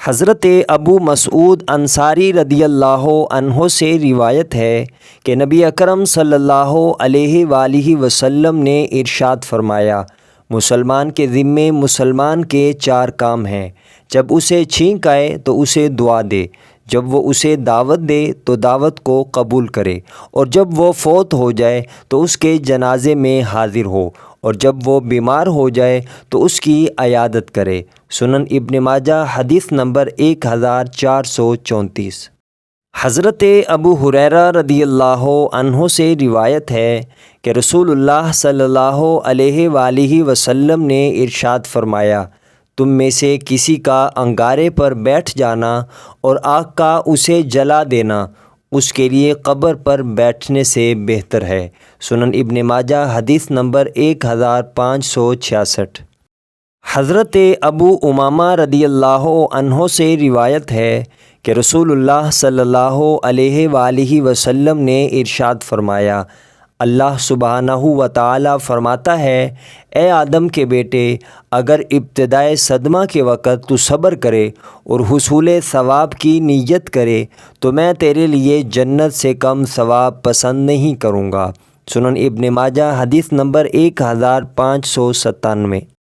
حضرت ابو مسعود انصاری رضی اللہ عنہ سے روایت ہے کہ نبی اکرم صلی اللہ علیہ وآلہ وسلم نے ارشاد فرمایا، مسلمان کے ذمے مسلمان کے 4 کام ہیں۔ جب اسے چھینک آئے تو اسے دعا دے، جب وہ اسے دعوت دے تو دعوت کو قبول کرے، اور جب وہ فوت ہو جائے تو اس کے جنازے میں حاضر ہو، اور جب وہ بیمار ہو جائے تو اس کی عیادت کرے۔ سنن ابن ماجہ حدیث نمبر 1434۔ حضرت ابو ہریرہ رضی اللہ عنہ سے روایت ہے کہ رسول اللہ صلی اللہ علیہ وآلہ وسلم نے ارشاد فرمایا، تم میں سے کسی کا انگارے پر بیٹھ جانا اور آگ کا اسے جلا دینا اس کے لیے قبر پر بیٹھنے سے بہتر ہے۔ سنن ابن ماجہ حدیث نمبر 1566۔ حضرت ابو امامہ رضی اللہ عنہ سے روایت ہے کہ رسول اللہ صلی اللہ علیہ وآلہ وسلم نے ارشاد فرمایا، اللہ سبحانہ و تعالی فرماتا ہے، اے آدم کے بیٹے، اگر ابتدائے صدمہ کے وقت تو صبر کرے اور حصول ثواب کی نیت کرے تو میں تیرے لیے جنت سے کم ثواب پسند نہیں کروں گا۔ سنن ابن ماجہ حدیث نمبر 1597۔